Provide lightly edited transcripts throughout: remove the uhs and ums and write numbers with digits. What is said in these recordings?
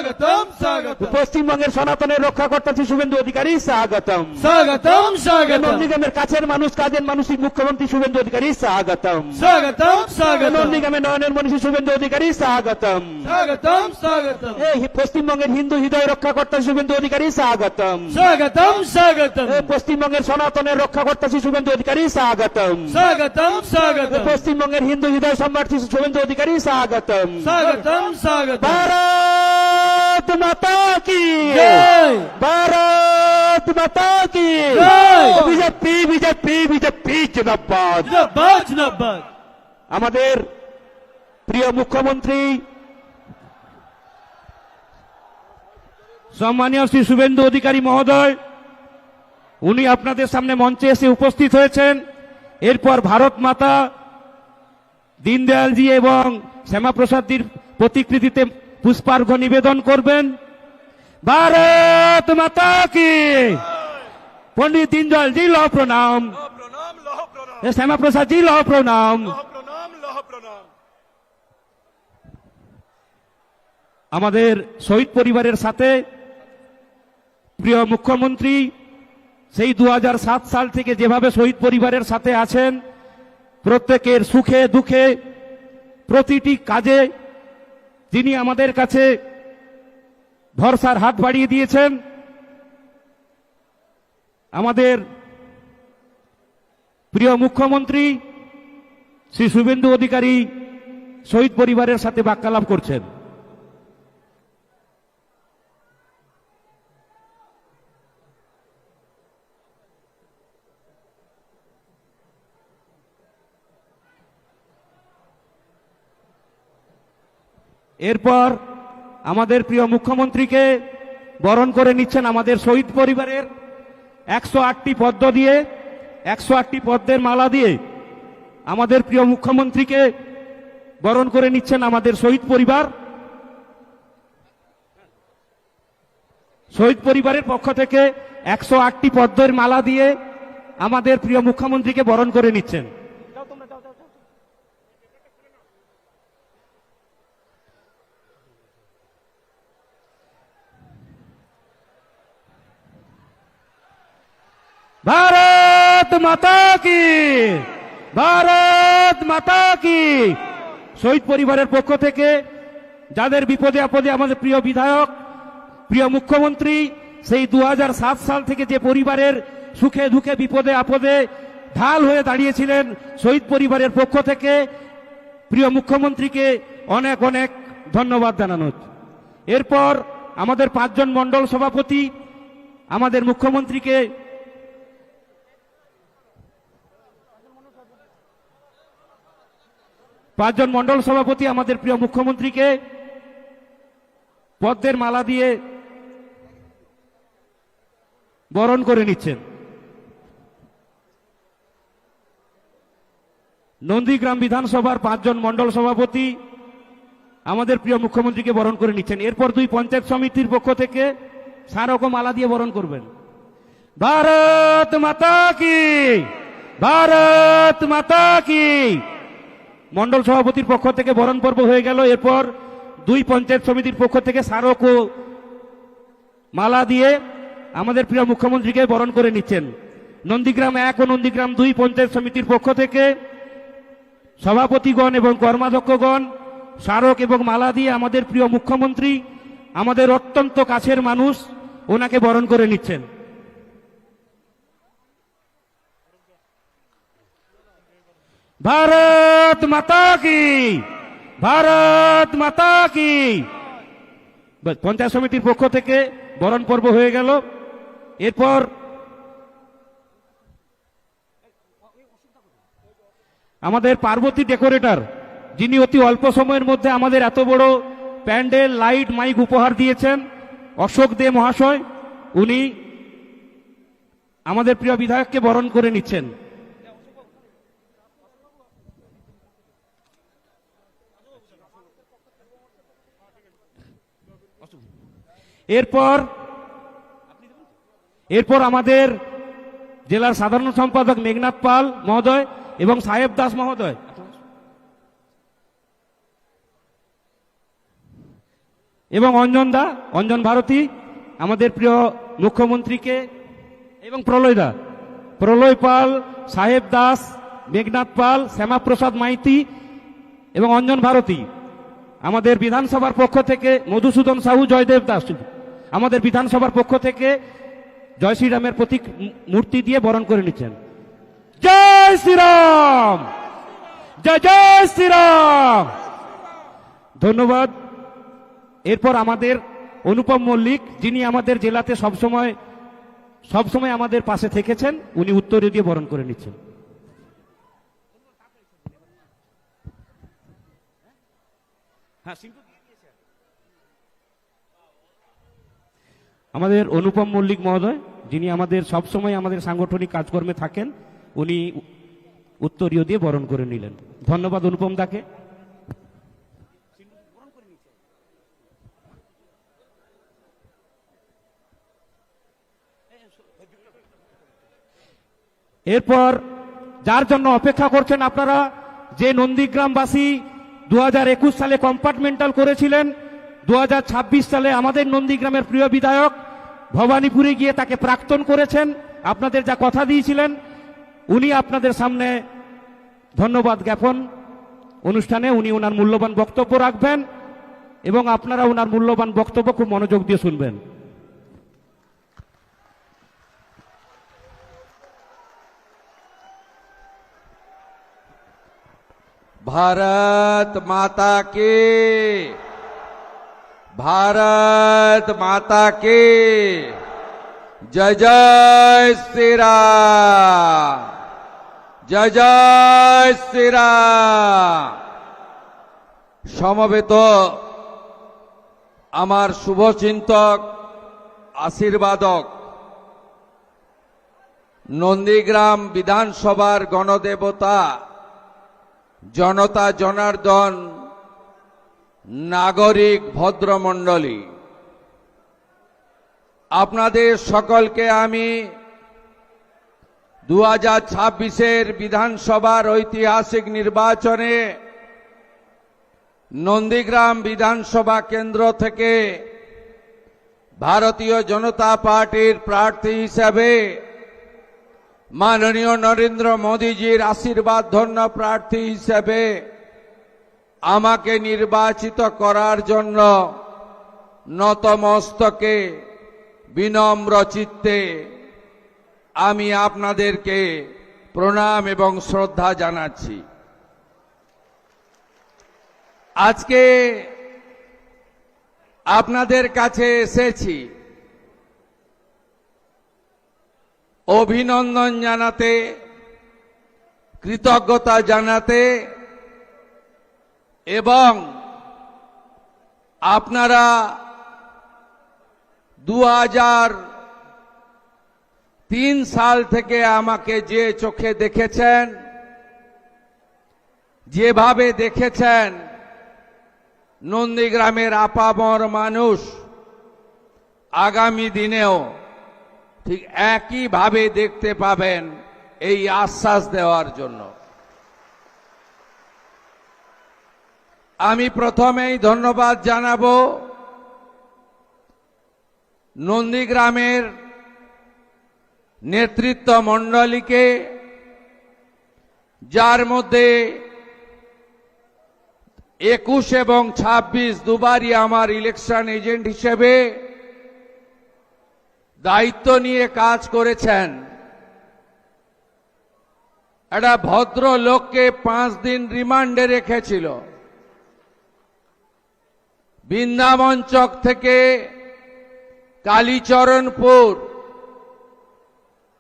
স্বাগতম স্বাগতম। পশ্চিমবঙ্গের সনাতনের রক্ষাকর্তা শ্রী শুভেন্দু অধিকারী স্বাগতম। স্বাগতম স্বাগতম। নন্দীগ্রামের কাছের মানুষ কাজের মানুষই মুখ্যমন্ত্রী শুভেন্দু অধিকারী স্বাগতম। স্বাগতম স্বাগতম। নন্দীগ্রামের নয়নের মনীষী শুভেন্দু অধিকারী স্বাগতম। স্বাগতম স্বাগতম। এই পশ্চিমবঙ্গের হিন্দু হৃদয় রক্ষাকর্তা শুভেন্দু অধিকারী স্বাগতম। স্বাগতম স্বাগতম। এই পশ্চিমবঙ্গের সনাতনের রক্ষাকর্তা শ্রী শুভেন্দু অধিকারী স্বাগতম। স্বাগতম স্বাগতম। পশ্চিমবঙ্গের হিন্দু হৃদয় সম্রাট শ্রী শুভেন্দু অধিকারী স্বাগতম। স্বাগতম স্বাগতম। ভারত মাতা কি জয়। ভারত মাতা কি জয়। বিজেপি বিজেপি বিজেপি জিন্দাবাদ। জিন্দাবাদ জিন্দাবাদ। আমাদের প্রিয় মুখ্যমন্ত্রী সম্মানীয় শ্রী শুভেন্দু অধিকারী মহোদয়, উনি আপনাদের সামনে মঞ্চে এসে উপস্থিত হয়েছেন। এরপর ভারত মাতা, দীনদয়ালজি এবং শ্যামাপ্রসাদজির প্রতিকৃতিতে পুষ্পার্ঘ্য নিবেদন করবেন। ভারত মাতা কি পণ্ডিত দীনদয়ালজি লহ প্রণাম, শ্যামাপ্রসাদজি লহ প্রণাম। আমাদের শহীদ পরিবারের সাথে প্রিয় মুখ্যমন্ত্রী সেই 2007 সাল থেকে যেভাবে শহীদ পরিবারের সাথে আছেন, প্রত্যেকের সুখে দুঃখে প্রতিটি কাজে তিনি আমাদের কাছে ভরসার হাত বাড়িয়ে দিয়েছেন। আমাদের প্রিয় মুখ্যমন্ত্রী শ্রী শুভেন্দু অধিকারী শহীদ পরিবারের সাথে বাক্যালাপ করছেন। এরপর আমাদের প্রিয় মুখ্যমন্ত্রীকে বরণ করে নিচ্ছেন আমাদের শহীদ পরিবারের 108টি পদ্ম দিয়ে, 108টি পদ্মের মালা দিয়ে আমাদের প্রিয় মুখ্যমন্ত্রীকে বরণ করে নিচ্ছেন আমাদের শহীদ পরিবার। শহীদ পরিবারের পক্ষ থেকে 108টি পদ্মের মালা দিয়ে আমাদের প্রিয় মুখ্যমন্ত্রীকে বরণ করে নিচ্ছেন। ভারত মাতা কি ভারত মাতা কি। শহীদ পরিবারের পক্ষ থেকে যাদের বিপদে আপদে আমাদের প্রিয় বিধায়ক, প্রিয় মুখ্যমন্ত্রী সেই 2007 সাল থেকে যে পরিবারের সুখে দুঃখে বিপদে আপদে ঢাল হয়ে দাঁড়িয়েছিলেন, শহীদ পরিবারের পক্ষ থেকে প্রিয় মুখ্যমন্ত্রীকে অনেক অনেক ধন্যবাদ জানানো। এরপর আমাদের 5 জন মণ্ডল সভাপতি আমাদের মুখ্যমন্ত্রীকে পাঁচজন মণ্ডল সভাপতি আমাদের প্রিয় মুখ্যমন্ত্রীকে পদ্মের মালা দিয়ে বরণ করে নিচ্ছেন। নন্দীগ্রাম বিধানসভার 5 জন মণ্ডল সভাপতি আমাদের প্রিয় মুখ্যমন্ত্রীকে বরণ করে নিচ্ছেন। এরপর 2 পঞ্চায়েত সমিতির পক্ষ থেকে স্মারক ও মালা দিয়ে বরণ করবেন। ভারত মাতা কি ভারত মাতা কি। মন্ডল সভাপতির পক্ষ থেকে বরণ পর্ব হয়ে গেল। এরপর 2 পঞ্চায়েত সমিতির পক্ষ থেকে স্মারক ও মালা দিয়ে আমাদের প্রিয় মুখ্যমন্ত্রীকে বরণ করে নিচ্ছেন। নন্দীগ্রাম 1 ও নন্দীগ্রাম 2 পঞ্চায়েত সমিতির পক্ষ থেকে সভাপতিগণ এবং কর্মাধ্যক্ষগণ স্মারক এবং মালা দিয়ে আমাদের প্রিয় মুখ্যমন্ত্রী, আমাদের অত্যন্ত কাছের মানুষ, ওনাকে বরণ করে নিচ্ছেন। ভারত মাতা কি ভারত মাতা কি। পঞ্চায়েত সমিতির পক্ষ থেকে বরণ পর্ব হয়ে গেল। এরপর আমাদের পার্বতী ডেকোরেটর, যিনি অতি অল্প সময়ের মধ্যে আমাদের এত বড় প্যান্ডেল, লাইট, মাইক উপহার দিয়েছেন, অশোক দে মহাশয়, উনি আমাদের প্রিয় বিধায়ককে বরণ করে নিচ্ছেন। এরপর আমাদের জেলার সাধারণ সম্পাদক মেঘনাথ পাল মহোদয় এবং সাহেব দাস মহোদয় এবং অঞ্জন ভারতী আমাদের প্রিয় মুখ্যমন্ত্রীকে, এবং প্রলয় পাল, সাহেব দাস, মেঘনাথ পাল, শ্যামাপ্রসাদ মাইতি এবং অঞ্জন ভারতী আমাদের বিধানসভার পক্ষ থেকে, মধুসূদন সাহু, জয়দেব দাস আমাদের বিধানসভার পক্ষ থেকে জয় শ্রীরামের প্রতীক মূর্তি দিয়ে বরণ করে নিচ্ছেন। জয় শ্রীরাম, জয় জয় শ্রীরাম। ধন্যবাদ। এরপর আমাদের অনুপম মল্লিক, যিনি আমাদের জেলাতে সবসময় আমাদের পাশে থেকেছেন, উনি উত্তরীয় দিয়ে বরণ করে নিচ্ছেন। আমাদের অনুপম মল্লিক মহোদয়, যিনি আমাদের সবসময় আমাদের সাংগঠনিক কাজকর্মে থাকেন, উনি উত্তরীয় দিয়ে বরণ করে নিলেন। ধন্যবাদ অনুপম দাকে। এরপর যার জন্য অপেক্ষা করছেন আপনারা, যে নন্দীগ্রামবাসী 2021 সালে কম্পার্টমেন্টাল করেছিলেন, 2026 সালে আমাদের নন্দীগ্রামের প্রিয় বিধায়ক ভবানীপুরে গিয়ে তাকে প্রাক্তন করেছেন, আপনাদের যা কথা দিয়েছিলেন, উনি আপনাদের সামনে ধন্যবাদ জ্ঞাপন অনুষ্ঠানে উনি ওনার মূল্যবান বক্তব্য রাখবেন এবং আপনারা ওনার মূল্যবান বক্তব্য খুব মনোযোগ দিয়ে শুনবেন। भारत माता की, भारत माता की जय जय श्री राम, जय जय श्री राम। সমবেত আমার শুভচিন্তক, আশীর্বাদক, নন্দীগ্রাম বিধানসভার গণদেবতা, জনতা জনার্দন, নাগরিক ভদ্রমণ্ডলী, আপনাদের সকলকে আমি 2026-এর বিধানসভার ঐতিহাসিক নির্বাচনে নন্দীগ্রাম বিধানসভা কেন্দ্র থেকে ভারতীয় জনতা পার্টির প্রার্থী হিসেবে মাননীয় নরেন্দ্র মোদীজির আশীর্বাদ ধন্য প্রার্থী হিসেবে আমাকে নির্বাচিত করার জন্য নতমস্তকে বিনম্র চিত্তে আমি আপনাদেরকে প্রণাম এবং শ্রদ্ধা জানাচ্ছি। আজকে আপনাদের কাছে এসেছি অভিনন্দন জানাতে, কৃতজ্ঞতা জানাতে এবং আপনারা 2003 সাল থেকে আমাকে যে চোখে দেখেছেন, যেভাবে দেখেছেন, নন্দীগ্রামের আপামর মানুষ আগামী দিনেও ঠিক একইভাবে দেখতে পাবেন, এই আশ্বাস দেওয়ার জন্য আমি প্রথমেই ধন্যবাদ জানাবো নন্দীগ্রামের নেতৃত্ব মণ্ডলীকে, যার মধ্যে 21 এবং 26 দুবারই আমার ইলেকশন এজেন্ট হিসেবে দায়িত্ব নিয়ে কাজ করেছেন। একটা ভদ্র লোককে 5 দিন রিমান্ডে রেখেছিল। বৃন্দাবন চক থেকে কালীচরণপুর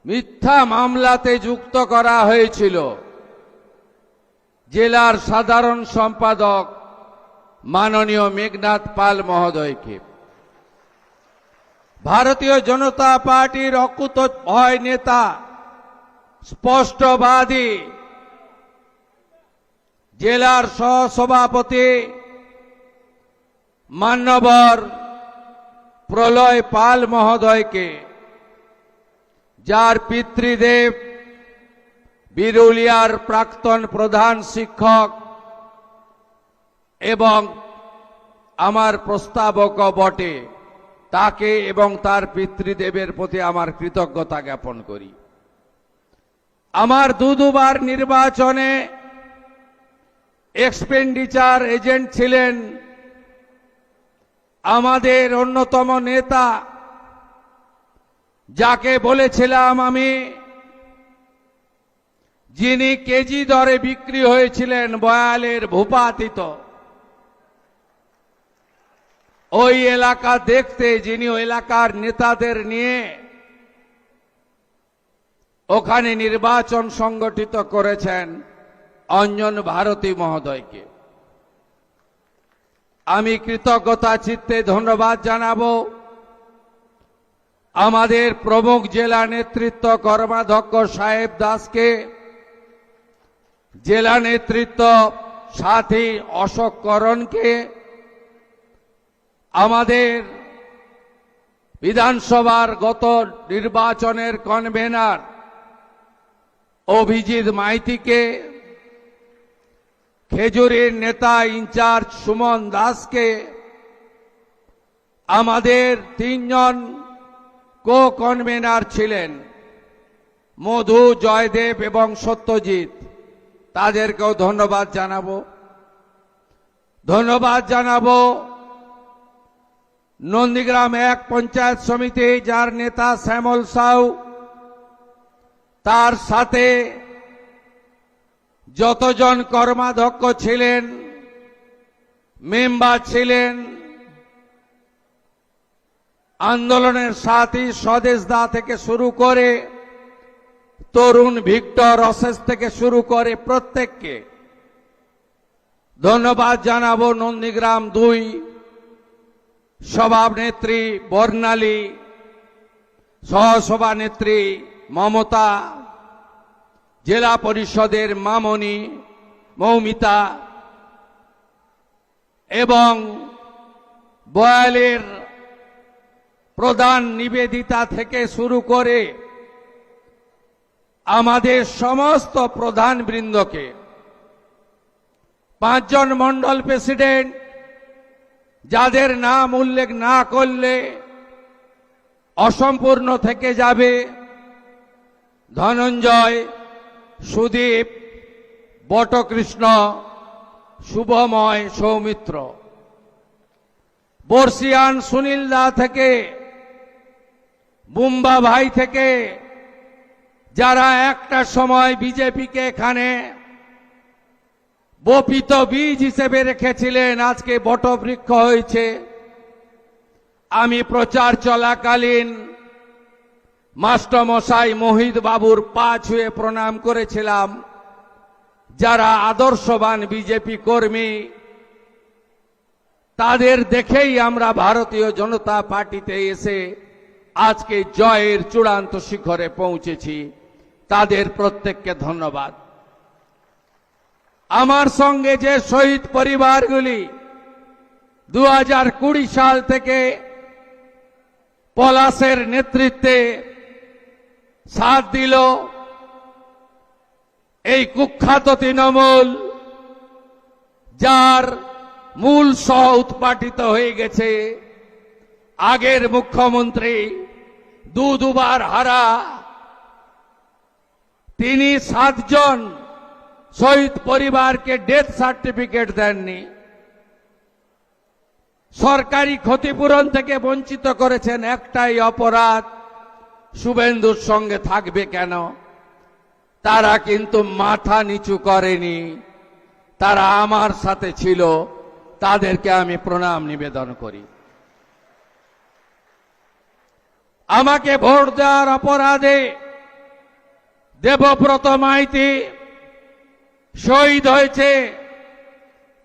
মিথ্যা মামলাতে যুক্ত করা হয়েছিল জেলার সাধারণ সম্পাদক মাননীয় মেঘনাথ পাল মহোদয়কে। ভারতীয় জনতা পার্টির অকুতোভয় নেতা, স্পষ্টবাদী জেলার সহসভাপতি মান্যবর প্রলয় পাল মহোদয়কে, যার পিতৃদেব বিরুলিয়ার প্রাক্তন প্রধান শিক্ষক এবং আমার প্রস্তাবকও বটে, তাকে এবং তার পিতৃদেবের প্রতি আমার কৃতজ্ঞতা জ্ঞাপন করি। আমার দুবার নির্বাচনে এক্সপেন্ডিচার এজেন্ট ছিলেন আমাদের অন্যতম নেতা, যাকে বলেছিলাম আমি, যিনি কেজি দরে বিক্রি হয়েছিলেন বয়ালের ভূপাতিত, ওই এলাকা দেখতে, যিনি ওই এলাকার নেতাদের নিয়ে ওখানে নির্বাচন সংগঠিত করেছেন, অঞ্জন ভারতী মহোদয়কে আমি কৃতজ্ঞতা চিত্তে ধন্যবাদ জানাবো। আমাদের প্রমুখ জেলা নেতৃত্ব কর্মাধ্যক্ষ সাহেব দাসকে, জেলা নেতৃত্ব সাথী অশোক করণকে, আমাদের বিধানসভার গত নির্বাচনের কনভেনার অভিজিৎ মাইতিকে, খেজুরির নেতা ইনচার্জ সুমন দাসকে, আমাদের তিনজন কো কনভেনার ছিলেন মধু, জয়দেব এবং সত্যজিৎ, তাদেরকেও ধন্যবাদ জানাবো। ধন্যবাদ জানাবো নন্দীগ্রাম 1 পঞ্চায়েত সমিতি, যার নেতা শ্যামল সাউ, তার সাথে যতজন কর্মাধ্যক্ষ ছিলেন, মেম্বার ছিলেন, আন্দোলনের সাথী স্বদেশ দা থেকে শুরু করে তরুণ ভিক্টর অশেষ থেকে শুরু করে প্রত্যেককে ধন্যবাদ জানাবো। নন্দীগ্রাম 2 সভানেত্রী বর্ণালী, সহসভানেত্রী মমতা, জেলা পরিষদের মামনি মৌমিতা এবং বয়ালের প্রধান নিবেদিতা থেকে শুরু করে আমাদের সমস্ত প্রধান বৃন্দকে, 5 জন মন্ডল প্রেসিডেন্ট, যাদের নাম উল্লেখ না করলে অসম্পূর্ণ থেকে যাবে, ধনঞ্জয়, সুদীপ, বটকৃষ্ণ, শুভময়, সৌমিত্র, বর্ষিয়ান সুনীল দা থেকে বুম্বা ভাই থেকে, যারা একটা সময় বিজেপিকে এখানে বপিত বীজ হিসেবে রেখেছিলেন, আজকে বটবৃক্ষ হয়েছে। আমি প্রচার চলাকালীন মাস্টারমশাই মোহিত বাবুর পা ছুঁয়ে প্রণাম করেছিলাম, যারা আদর্শবান বিজেপি কর্মী, তাদের দেখেই আমরা ভারতীয় জনতা পার্টিতে এসে আজকে জয়ের চূড়ান্ত শিখরে পৌঁছেছি। তাদের প্রত্যেককে ধন্যবাদ। আমার সঙ্গে যে শহীদ পরিবারগুলি 2020 সাল থেকে পলাশের নেতৃত্বে সাথ দিল, এই কুখ্যাত তৃণমূল, যার মূল সহ উৎপাটিত হয়ে গেছে আগের মুখ্যমন্ত্রী, দুবার হারা, তিনি 7 জন শহীদ পরিবারকে ডেথ সার্টিফিকেট দেননি, সরকারি ক্ষতিপূরণ থেকে বঞ্চিত করেছেন। একটাই অপরাধ, শুভেন্দুর সঙ্গে থাকবে কেন? তারা কিন্তু মাথা নিচু করেনি, তারা আমার সাথে ছিল, তাদেরকে আমি প্রণাম নিবেদন করি। আমাকে ভোট দেওয়ার অপরাধে দেবব্রত মাইতি শহীদ হয়েছে,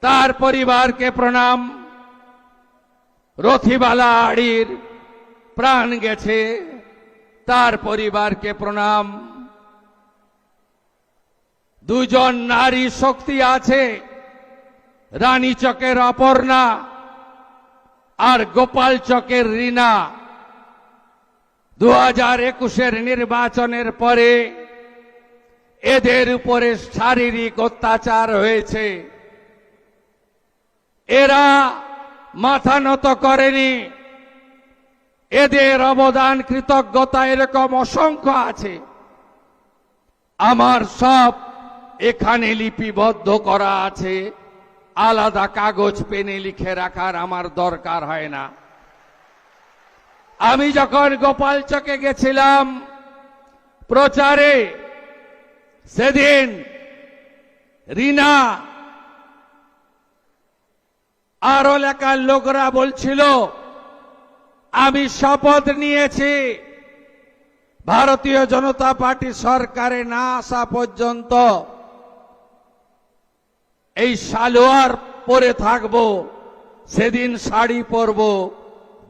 তার পরিবারকে প্রণাম। রথিবালা আড়ির প্রাণ গেছে, তার পরিবারকে প্রণাম। 2 জন নারী শক্তি আছে, রানীচকের অপর্ণা আর গোপাল চকের রীনা। 2021 নির্বাচনের পরে এদের উপরে শারীরিক অত্যাচার হয়েছে। এরা মাথা নত করেনি। এদের অবদান কৃতজ্ঞতা এরকম অসংখ্য আছে। আমার সব এখানে লিপিবদ্ধ করা আছে, আলাদা কাগজ পেনে লিখে রাখার আমার দরকার হয় না। আমি যখন গোপালচকে গেছিলাম প্রচারে, সেদিন রিনা আর এলাকার লোকরা বলছিল আমি শপথ নিয়েছি ভারতীয় জনতা পার্টি সরকারে না আসা পর্যন্ত এই সালোয়ার পরে থাকব, সেদিন শাড়ি পরব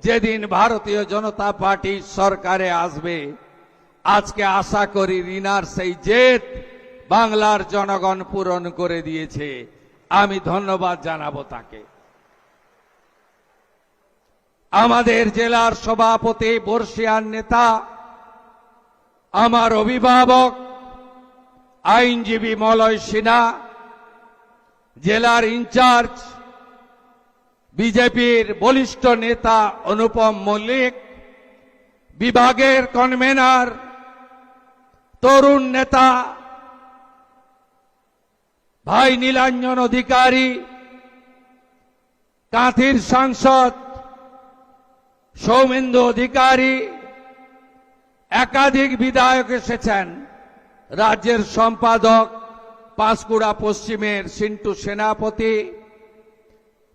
যেদিন ভারতীয় জনতা পার্টি সরকারে আসবে। আজকে আশা করি রিনার সেই জেদ বাংলার জনগণ পূরণ করে দিয়েছে। আমি ধন্যবাদ জানাবো তাকে। আমাদের জেলার সভাপতি বর্ষিয়ান নেতা, আমার অভিভাবক আইনজীবী মলয় সিনহা, জেলার ইনচার্জ বিজেপির বলিষ্ঠ নেতা অনুপম মল্লিক, বিভাগের কনভেনার তরুণ নেতা ভাই নীলাঞ্জন অধিকারী, কাঁথির সাংসদ সৌমেন্দু অধিকারী, একাধিক বিধায়ক এসেছেন, রাজ্যের সম্পাদক পাঁশকুড়া পশ্চিমের সিন্টু সেনাপতি,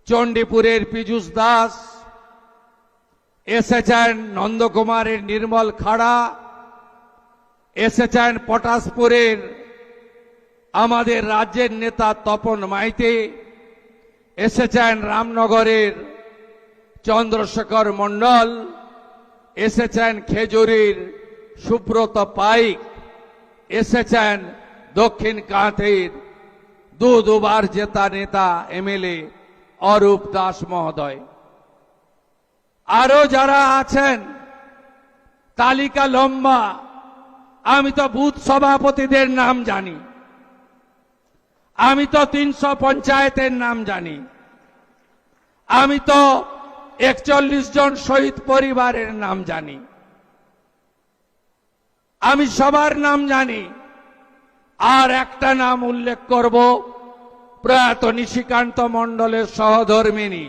চণ্ডীপুরের পীযূষ দাস এসেছেন, নন্দকুমারের নির্মল খাড়া এসেছেন, পটাশপুরের আমাদের রাজ্যের নেতা তপন মাইতি এসেছেন, রামনগরের চন্দ্রশেখর মণ্ডল এসেছেন, খেজুরির সুব্রত পাইক এসেছেন, দক্ষিণ কাঁথির দুবার জেতা নেতা এমএলএ অরূপ দাস মহোদয়। আরো যারা আছেন তালিকা লম্বা। আমি তো বুথ সভাপতিদের নাম জানি, আমি তো 300 পঞ্চায়েতের নাম জানি, আমি তো 41 জন শহীদ পরিবারের নাম জানি, আমি সবার নাম জানি। আর একটা নাম উল্লেখ করব, প্রয়াত নিশিকান্ত মণ্ডলের সহধর্মিণী।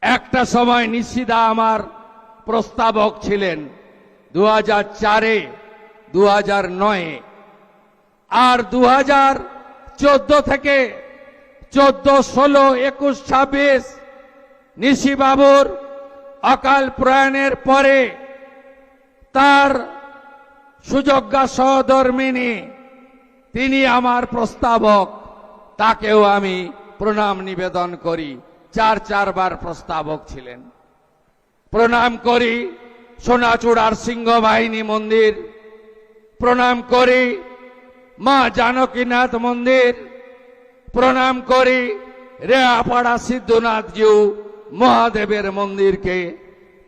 একটা সময় নিশিদা আমার প্রস্তাবক ছিলেন 2004-এ, 2009-এ, আর 2014 থেকে 14, 16, 21, 26 নিশিবাবুর অকাল প্রয়াণের পরে তার সুযোগ্যা সহধর্মিণী, তিনি আমার প্রস্তাবক, তাকেও আমি প্রণাম নিবেদন করি। 4 বার প্রস্তাবক ছিলেন। প্রণাম করি সোনাচূড়ার সিংহ বাহিনী মন্দির, প্রণাম করি মা জানকীনাথ মন্দির, প্রণাম করি রেয়াপাড়া সিদ্ধনাথজিউ মহাদেবের মন্দিরকে,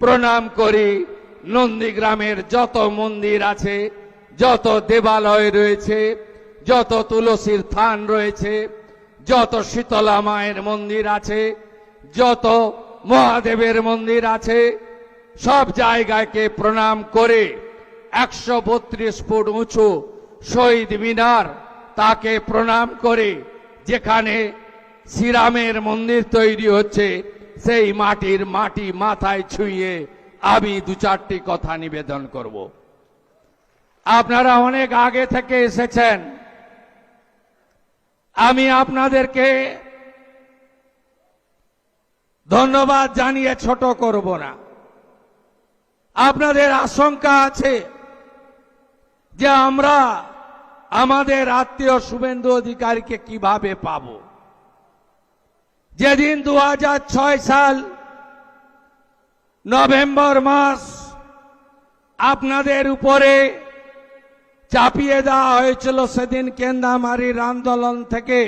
প্রণাম করি নন্দীগ্রামের যত মন্দির আছে, যত দেবালয় রয়েছে, যত তুলসীর থান রয়েছে, যত শীতলা মায়ের মন্দির আছে, যত মহাদেবের মন্দির আছে, সব জায়গাকে প্রণাম করে 132 ফুট উঁচু শহীদ মিনার, তাকে প্রণাম করে যেখানে শ্রীরামের মন্দির তৈরি হচ্ছে সেই মাটির মাটি মাথায় ছুঁয়ে আমি 2-4টি কথা নিবেদন করব। আপনারা অনেক আগে থেকে এসেছেন, আমি আপনাদেরকে ধন্যবাদ জানিয়ে ছোট করব না। আপনাদের আশঙ্কা আছে যে আমরা আমাদের আত্মীয় শুভেন্দু অধিকারীকে কিভাবে পাব। যেদিন 2006 সাল নভেম্বর মাস আপনাদের উপরে চাপিয়ে দেওয়া হয়েছিল, সেদিন কেন্দামারির আন্দোলন থেকে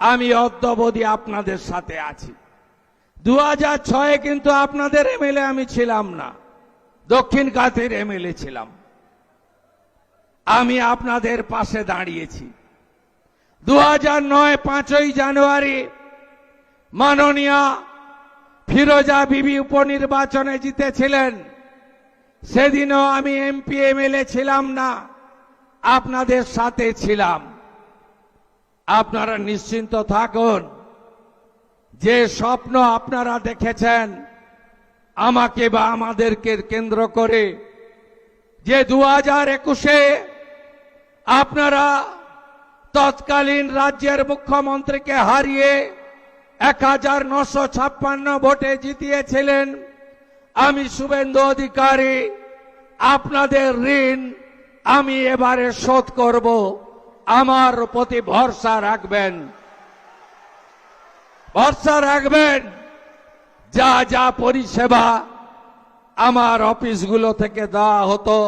আমি অদ্যাবধি আপনাদের সাথে আছি। 2006-এ কিন্তু আপনাদের এমএলএ আমি ছিলাম না, দক্ষিণ কাঁথির এমএলএ ছিলাম। আমি আপনাদের পাশে দাঁড়িয়েছি। 2009 5ই জানুয়ারি মাননীয়া ফিরোজা বিবি উপনির্বাচনে জিতেছিলেন, সেদিনও আমি এমপি এমএলএ ছিলাম না, আপনাদের সাথে ছিলাম। আপনারা নিশ্চিন্ত থাকুন, যে স্বপ্ন আপনারা দেখেছেন আমাকে বা আমাদেরকে কেন্দ্র করে, যে 2021-এ আপনারা তৎকালীন রাজ্যের মুখ্যমন্ত্রীকে হারিয়ে 1956 ভোটে জিতিয়েছিলেন, আমি শুভেন্দু অধিকারী আপনাদের ঋণ আমি এবারে শোধ করব, আমার প্রতি ভরসা রাখবেন। ভরসা রাখবেন, যা যা পরিষেবা আমার অফিসগুলো থেকে দেওয়া হতো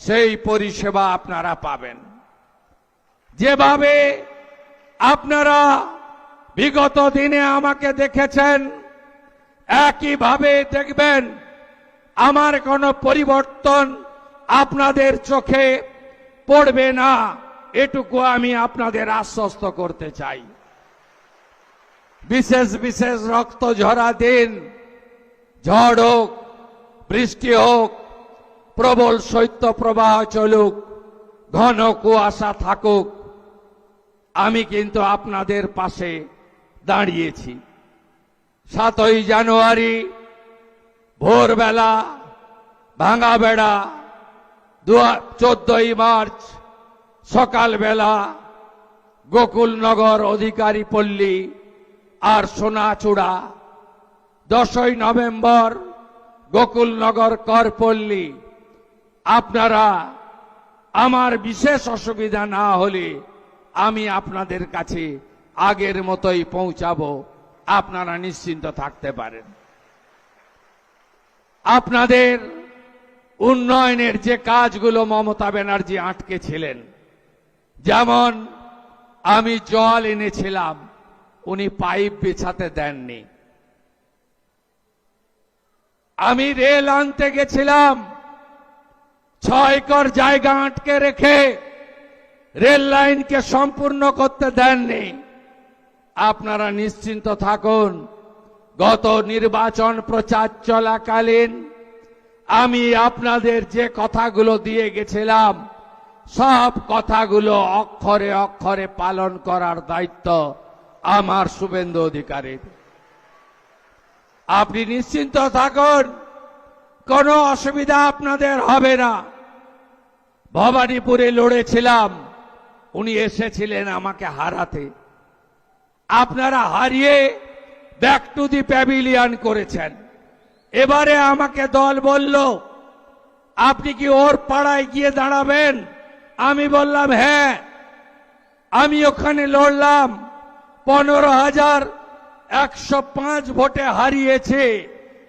সেই পরিষেবা আপনারা পাবেন। যেভাবে আপনারা বিগত দিনে আমাকে দেখেছেন, একইভাবে দেখবেন। আমার কোনো পরিবর্তন আপনাদের চোখে পড়বে না, এটুকু আমি আপনাদের আশ্বস্ত করতে চাই। বিশেষ বিশেষ রক্ত ঝরা দিন, ঝড় হোক, বৃষ্টি হোক, প্রবল শৈত্যপ্রবাহ চলুক, ঘন কুয়াশা থাকুক, আমি কিন্তু আপনাদের পাশে দাঁড়িয়েছি। 7ই জানুয়ারি ভোরবেলা ভাঙা বেড়া, 14ই মার্চ সকালবেলা গোকুলনগর, অধিকারী পল্লী আর সোনাচূড়া, 10ই নভেম্বর গোকুলনগর করপল্লী। আপনারা আমার বিশেষ অসুবিধা না হলে আমি আপনাদের কাছে আগের মতোই পৌঁছাবো, আপনারা নিশ্চিন্ত থাকতে পারেন। আপনাদের উন্নয়নের যে কাজগুলো মমতা ব্যানার্জি আটকে ছিলেন, যেমন আমি জল এনেছিলাম, উনি পাইপ বিছাতে দেননি। আমি রেল আনতে গেছিলাম, 6 একর জায়গা আটকে রেখে রেল লাইনকে সম্পূর্ণ করতে দেননি। আপনারা নিশ্চিন্ত থাকুন, গত নির্বাচন প্রচার চলাকালীন আমি আপনাদের যে কথাগুলো দিয়ে গেছিলাম, সব কথাগুলো অক্ষরে অক্ষরে পালন করার দায়িত্ব আমার শুভেন্দু অধিকারীর। আপনি নিশ্চিন্ত থাকুন, কোনো অসুবিধা আপনাদের হবে না। ভবানীপুরে লড়েছিলাম, উনি এসেছিলেন আমাকে হারাতে। আপনারা হারিয়ে ব্যাক টু দি প্যাভিলিয়ন করেছেন। এবারে আমাকে দল বলল, আপনি কি ওর পাড়ায় গিয়ে দাঁড়াবেন? আমি বললাম হ্যাঁ। আমি ওখানে লড়লাম, 15,105 ভোটে হারিয়েছে।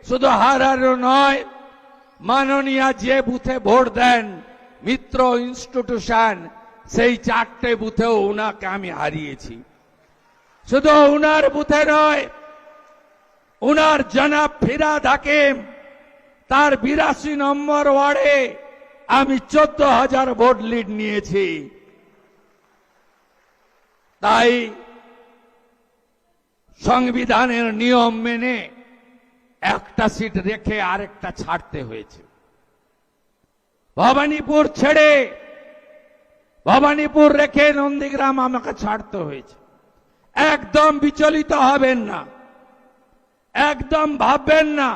শুধু হারানো নয়, মাননীয়া যে বুথে ভোট দেন, মিত্র ইনস্টিটিউশন, সেই 4টে বুথেও উনাকে আমি হারিয়েছি। শুধু উনার বুথে নয়, উনার জনাব ফিরাদ হাকিম, তার 82 নম্বর ওয়ার্ডে আমি 14,000 ভোট লিড নিয়েছি। তাই সংবিধানের নিয়ম মেনে একটা সিট রেখে আরেকটা ছাড়তে হয়েছে। ভবানীপুর ছেড়ে, ভবানীপুর রেখে নন্দীগ্রাম আমাকে ছাড়তে হয়েছে। একদম বিচলিত হবেন না, একদম ভাববেন না,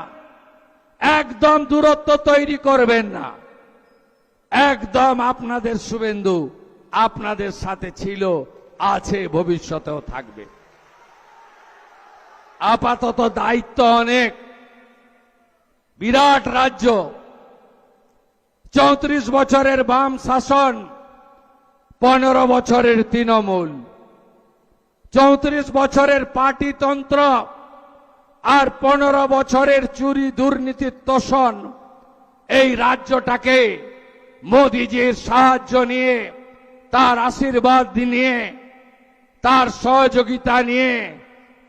একদম দূরত্ব তৈরি করবেন না। একদম আপনাদের শুভেন্দু আপনাদের সাথে ছিল, আছে, ভবিষ্যতেও থাকবে। আপাতত দায়িত্ব অনেক, বিরাট রাজ্য, 34 বছরের বাম শাসন, 15 বছরের তৃণমূল, 34 বছরের পার্টিতন্ত্র আর 15 বছরের চুরি দুর্নীতির তোষণ। এই রাজ্যটাকে মোদিজির সাহায্য নিয়ে, তার আশীর্বাদ নিয়ে, তার সহযোগিতা নিয়ে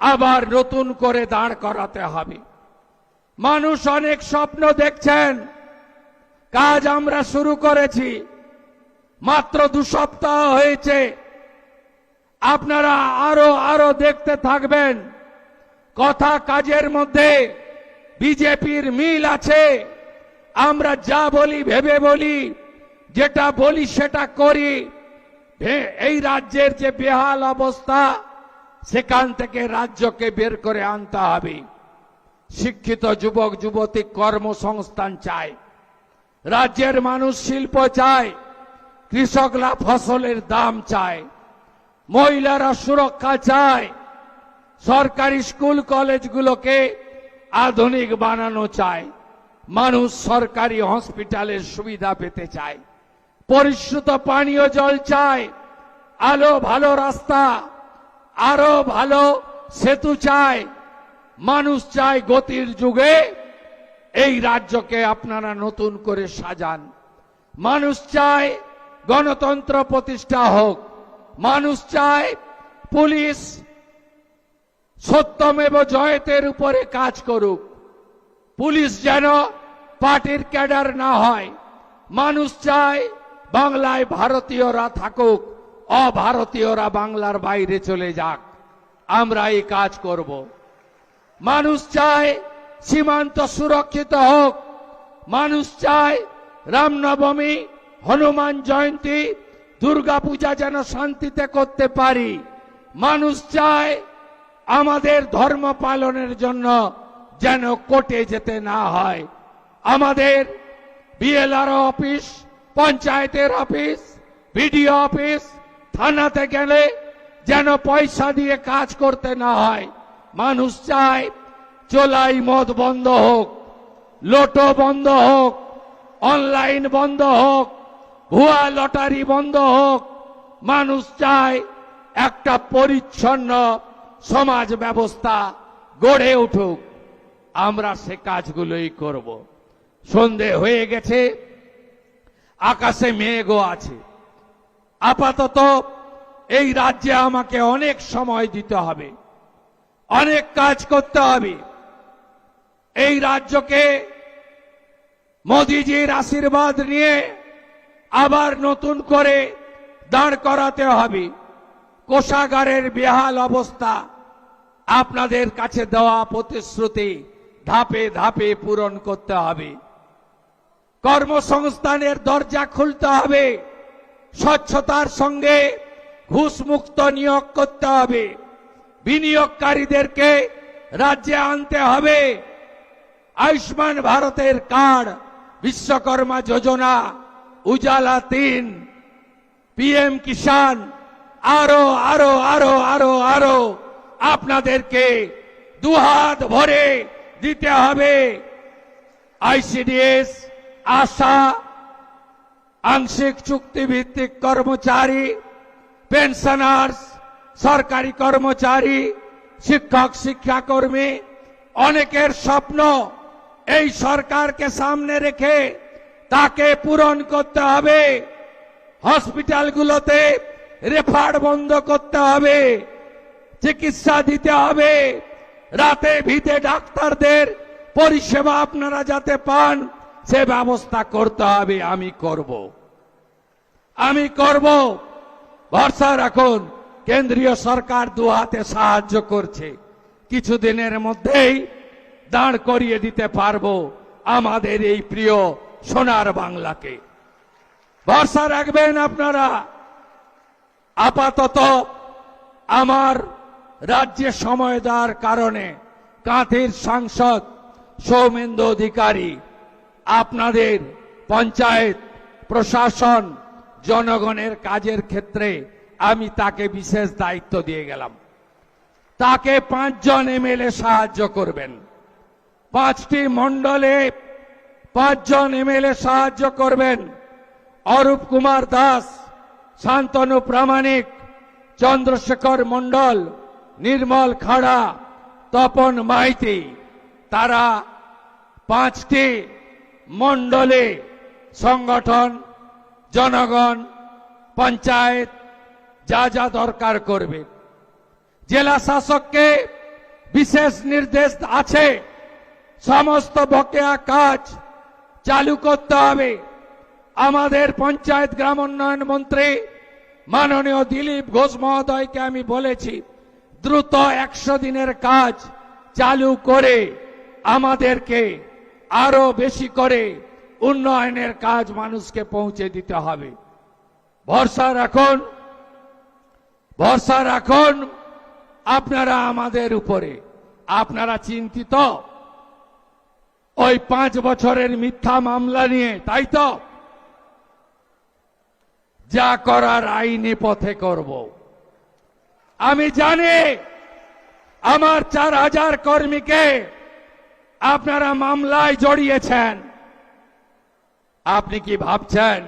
আবার নতুন করে দাঁড় করাতে হবে। মানুষ অনেক স্বপ্ন দেখছেন, কাজ আমরা শুরু করেছি, মাত্র 2 সপ্তাহ হয়েছে। আপনারা আরো দেখতে থাকবেন। কথা কাজের মধ্যে বিজেপির মিল আছে। আমরা যা বলি ভেবে বলি, যেটা বলি সেটা করি। এই রাজ্যের যে বেহাল অবস্থা, সেখান থেকে রাজ্যকে বের করে আনতে হবে। শিক্ষিত যুবক যুবতী কর্মসংস্থান চায়, রাজ্যের মানুষ শিল্প চায়, কৃষকরা ফসলের দাম চায়, মহিলারা সুরক্ষা চায়, সরকারি স্কুল কলেজগুলোকে আধুনিক বানানো চায়, মানুষ সরকারি হসপিটালের সুবিধা পেতে চায়, পরিশুদ্ধ পানীয় জল চায়, আলো ভালো রাস্তা, আরো ভালো সেতু চায়। মানুষ চায় গতির যুগে এই রাজ্যকে আপনারা নতুন করে সাজান। মানুষ চায় গণতন্ত্র প্রতিষ্ঠা হোক। মানুষ চায় পুলিশ সত্যমেব জয়তের উপরে কাজ করুক। পুলিশ যেন পার্টির ক্যাডার না হয়। মানুষ চায় বাংলায় ভারতীয়রা থাকুক, অভারতীয়রা বাংলার বাইরে চলে যাক। আমরা এই কাজ করব। মানুষ চায় সীমান্ত সুরক্ষিত হোক। মানুষ চায় রামনবমী, হনুমান জয়ন্তী, দুর্গাপূজা যেন শান্তিতে করতে পারি। মানুষ চায় আমাদের ধর্ম পালনের জন্য যেন কোর্টে যেতে না হয়। আমাদের বিএলআরও অফিস, পঞ্চায়েতের অফিস, বিডিও অফিস, থানাতে গেলে যেন পয়সা দিয়ে কাজ করতে না হয়। মানুষ চায় চোলাই মদ বন্ধ হোক, লোটো বন্ধ হোক, অনলাইন বন্ধ হোক, ভুয়া লটারি বন্ধ হোক। মানুষ চায় একটা পরিচ্ছন্ন সমাজ ব্যবস্থা গড়ে উঠুক। আমরা সে কাজগুলোই করব। সন্ধে হয়ে গেছে, আকাশে মেঘও আছে। আপাতত এই রাজ্যে আমাকে অনেক সময় দিতে হবে, অনেক কাজ করতে হবে। এই রাজ্যকে মোদিজির আশীর্বাদ নিয়ে আবার নতুন করে দাঁড় করাতে হবে। কোষাগারের বেহাল অবস্থা, আপনাদের কাছে দেওয়া প্রতিশ্রুতি ধাপে ধাপে পূরণ করতে হবে। কর্মসংস্থানের দরজা খুলতে হবে। স্বচ্ছতার সঙ্গে ঘুষমুক্ত নিয়োগ করতে হবে। বিনিয়োগকারীদেরকে রাজ্যে আনতে হবে। আয়ুষ্মান ভারতের কার্ড, বিশ্বকর্মা যোজনা, উজালা 3, পিএম কিষাণ, আরো আরো আরো আরো আরো আপনাদেরকে দুহাত ভরে দিতে হবে। আইসিডিএস, আশা, আংশিক চুক্তিভিত্তিক কর্মচারী, পেনশনার্স, সরকারি কর্মচারী, শিক্ষক শিক্ষাকর্মী, অনেকের স্বপ্ন এই সরকারকে সামনে রেখে তাকে পূরণ করতে হবে। হসপিটালগুলোতে রেফার বন্ধ করতে হবে, চিকিৎসা দিতে হবে। রাতে ভিতে ডাক্তারদের পরিষেবা আপনারা যাতে পান সে ব্যবস্থা করতে হবে। আমি করব। ভরসা রাখুন, কেন্দ্রীয় সরকার দু হাতে সাহায্য করছে। কিছুদিনের মধ্যেই দাঁড় করিয়ে দিতে পারবো আমাদের এই প্রিয় সোনার বাংলাকে। ভরসা রাখবেন আপনারা। আপাতত আমার রাজ্যে সময় দেওয়ার কারণে কাঁথির সাংসদ সৌমেন্দু অধিকারী আপনাদের পঞ্চায়েত, প্রশাসন, জনগণের কাজের ক্ষেত্রে আমি তাকে বিশেষ দায়িত্ব দিয়ে গেলাম। তাকে 5 জন এমএলএ সাহায্য করবেন। 5টি মণ্ডলে 5 জন এমএলএ সাহায্য করবেন। অরূপ কুমার দাস, শান্তনু প্রামাণিক, চন্দ্রশেখর মণ্ডল, নির্মল খাড়া, তপন মাইতি, তারা 5টি মণ্ডলে সংগঠন, জনগণ, পঞ্চায়েত যা যা দরকার করবে। জেলা শাসককে বিশেষ নির্দেশ আছে, সমস্ত বকেয়া কাজ চালু করতে হবে। আমাদের পঞ্চায়েত গ্রাম উন্নয়ন মন্ত্রী মাননীয় দিলীপ ঘোষ মহোদয়কে আমি বলেছি, দ্রুত 100 দিনের কাজ চালু করে আমাদেরকে আরো বেশি করে উন্নয়নের কাজ মানুষকে পৌঁছে দিতে হবে। ভরসা রাখুন আপনারা আমাদের উপরে। আপনারা চিন্তিত ওই 5 বছরের মিথ্যা মামলা নিয়ে, তাই তো? যা করার আইনি পথে করব। আমি জানি আমার 4000 কর্মীকে আপনারা মামলায় জড়িয়েছেন। আপনি কি ভাবছেন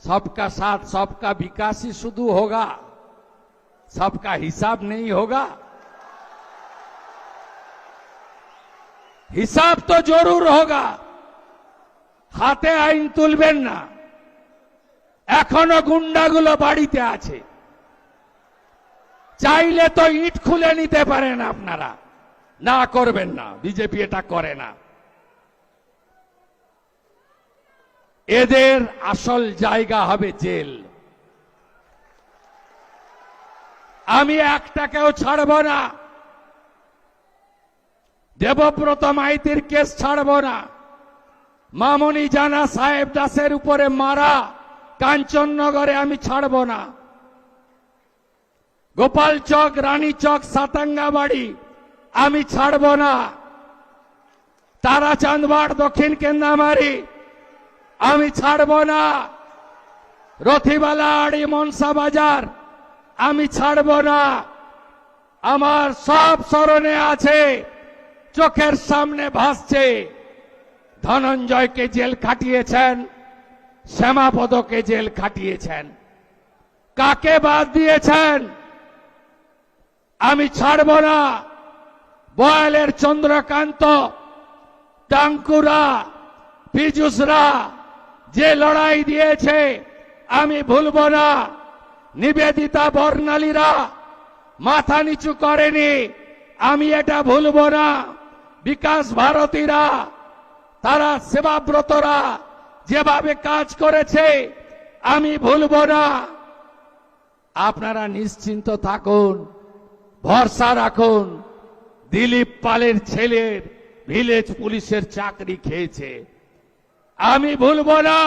सबका साथ सबका विकास ही शुरू होगा, सबका हिसाब नहीं होगा? हिसाब तो जरूर होगा। হাতে আইন তুলবেন না। এখনো গুন্ডাগুলো বাড়িতে আছে, চাইলে তো ইট খুলে নিতে পারেন আপনারা। না, করবেন না, বিজেপি এটা করে না। এদের আসল জায়গা হবে জেল। আমি একটাকেও ছাড়ব না। দেবব্রত মাইতির কেস ছাড়ব না। মামনি জানা সাহেব দাসের উপরে মারা কাঞ্চননগরে আমি ছাড়ব না। গোপাল চক, রানী চক, সাতাঙ্গাবাড়ি আমি ছাড়ব না। তারাচাঁদবাড়, দক্ষিণ কেন্দামারি আমি ছাড়ব না। রথিবালাড়ি, মনসা বাজার আমি ছাড়ব না। আমার সব স্মরণে আছে, চোখের সামনে ভাসছে। ধনঞ্জয়কে জেল খাটিয়েছেন, শ্যামাপদকে জেল খাটিয়েছেন। কাকে বাদ দিয়েছেন? আমি ছাড়ব না। বয়ালের চন্দ্রকান্ত, টাঙ্কুরা, পীযুষরা যে লড়াই দিয়েছে আমি ভুলব না। নিবেদিতা, বর্ণালীরা মাথা নিচু করেনি, আমি এটা ভুলব না। বিকাশ ভারতীরা, তারা সেবাব্রতরা যেভাবে কাজ করেছে আমি ভুলব না। আপনারা নিশ্চিন্ত থাকুন, ভরসা রাখুন। দিলীপ পালের ছেলের ভিলেজ পুলিশের চাকরি খেয়েছে, আমি ভুলব না।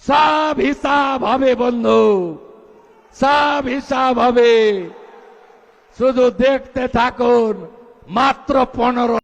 সব হিসাব হবে বন্ধু, সব হিসাব হবে। শুধু দেখতে থাকুন। মাত্র 15আছে,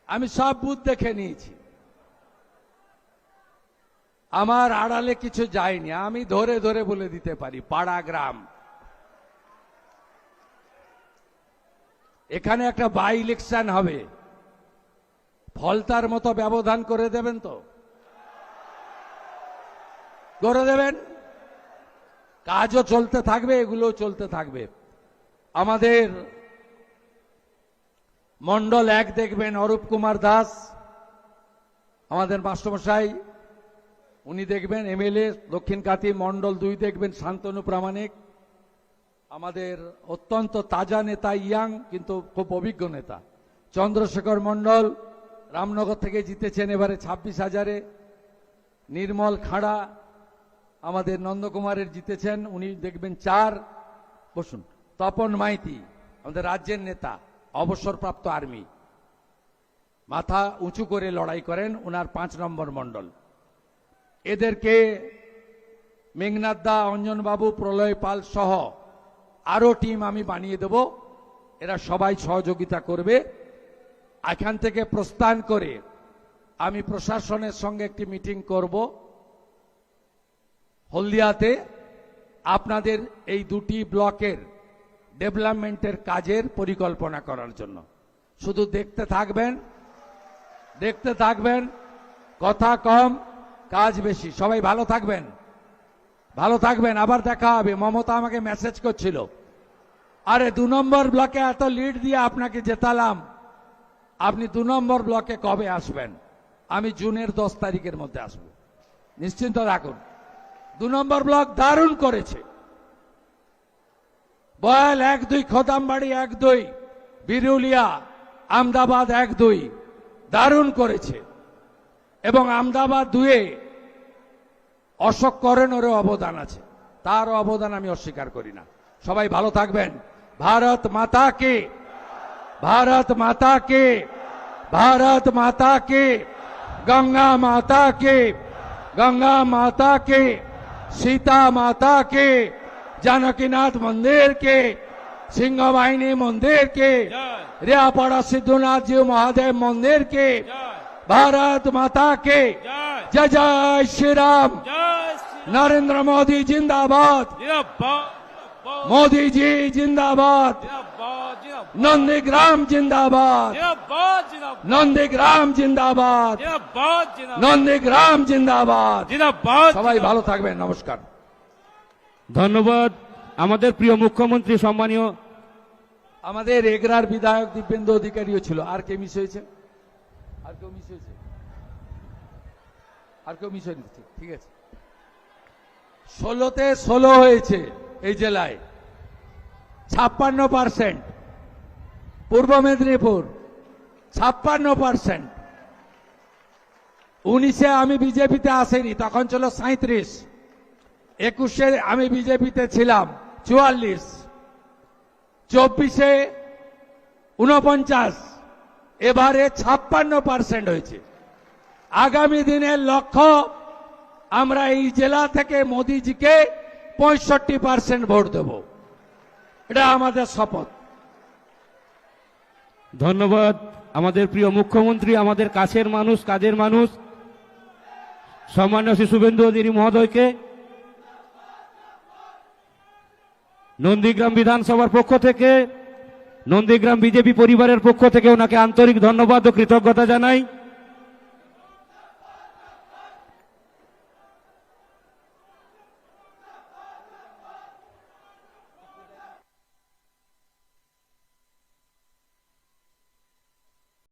আমি সব বুথ দেখে নিয়েছি। আমার আড়ালে কিছু যায়নি, আমি ধরে ধরে বলে দিতে পারি। পাড়া গ্রাম, এখানে একটা বাই ইলেকশন হবে, ফলতার মতো ব্যবধান করে দেবেন তো? করে দেবেন। কাজও চলতে থাকবে, এগুলোও চলতে থাকবে। আমাদের মন্ডল 1 দেখবেন অরূপ কুমার দাস, আমাদের মাস্টারমশাই, উনি দেখবেন এমএলএ দক্ষিণ কাতি। মন্ডল 2 দেখবেন শান্তনু প্রামাণিক, আমাদের অত্যন্ত তাজা নেতা, ইয়াং কিন্তু খুব অভিজ্ঞ নেতা। চন্দ্রশেখর মন্ডল রামনগর থেকে জিতেছেন এবারে 26,000-এ। নির্মল খাড়া আমাদের নন্দকুমারের জিতেছেন, উনি দেখবেন 4। বসুন। তপন মাইতি আমাদের রাজ্যের নেতা, অবসরপ্রাপ্ত আর্মি, মাথা উঁচু করে লড়াই করেন, ওনার 5 নম্বর মন্ডল। এদেরকে মেঘনাথ দা, অঞ্জনবাবু, প্রলয় পাল সহ আরো টিম আমি বানিয়ে দেব, এরা সবাই সহযোগিতা করবে। এখান থেকে প্রস্থান করে আমি প্রশাসনের সঙ্গে একটি মিটিং করব হলদিয়াতে, আপনাদের এই 2টি ব্লকের ডেভেলপমেন্টের কাজের পরিকল্পনা করার জন্য। শুধু দেখতে থাকবেন, কথা কম, কাজ বেশি। সবাই ভালো থাকবেন। আবার দেখা হবে। মমতা আমাকে মেসেজ করছিল, আরে 2 নম্বর ব্লকে এত লিড দিয়ে আপনাকে জেতালাম, আপনি 2 নম্বর ব্লকে কবে আসবেন? আমি জুনের 10 তারিখের মধ্যে আসব, নিশ্চিন্ত রাখুন। 2 নম্বর ব্লক দারুণ করেছে। বয়াল 1-2, খোদামবাড়ি 1-2, বিরুলিয়া, আমদাবাদ 1-2 দারুণ করেছে। এবং আমদাবাদ 2-এ অশোক করেনেরও অবদান আছে, তারও অবদান আমি অস্বীকার করি না। সবাই ভালো থাকবেন। ভারত মাতা কে, ভারত মাতা কে, ভারত মাতা কে, গঙ্গা মাতা কে, গঙ্গা মাতা কে, सीता माता के, जानकीनाथ मंदिर के, सिंह वाहिनी मंदिर के, रियापाड़ा सिद्धनाथ जी महादेव मंदिर के, भारत माता के, जय जय श्री राम। नरेंद्र मोदी जिंदाबाद, मोदी जी जिंदाबाद, नंदीग्राम जिंदाबाद, नंदीग्राम जिंदाबाद, नंदीग्राम जिंदाबाद। সবাই ভালো থাকবেন, নমস্কার। ধন্যবাদ। আমাদের প্রিয় মুখ্যমন্ত্রী সম্মানীয় আমাদের এগরার বিধায়ক দিব্যেন্দু অধিকারীও ছিল। আর কে মিস হয়েছে? আর কেউ মিস হয়েছে? আর কেউ মিস হয়নি? ঠিক আছে। 16তে 16 হয়েছে এই জেলায়, 56%। পূর্ব মেদিনীপুর 56%। 19-এ আমি বিজেপিতে আসেনি, তখন ছিল 37। 21-এ আমি বিজেপিতে ছিলাম, 44। 24-এ 49, এবারে 56% হয়েছে। আগামী দিনের লক্ষ্য, আমরা এই জেলা থেকে মোদিজিকে 65% ভোট দেব, এটা আমাদের শপথ। ধন্যবাদ। আমাদের প্রিয় মুখ্যমন্ত্রী, আমাদের কাছের মানুষ, কাজের মানুষ, সম্মান্য শ্রী শুভেন্দু অধিকারী মহোদয়কে নন্দীগ্রাম বিধানসভার পক্ষ থেকে, নন্দীগ্রাম বিজেপি পরিবারের পক্ষ থেকে ওনাকে আন্তরিক ধন্যবাদ ও কৃতজ্ঞতা জানাই।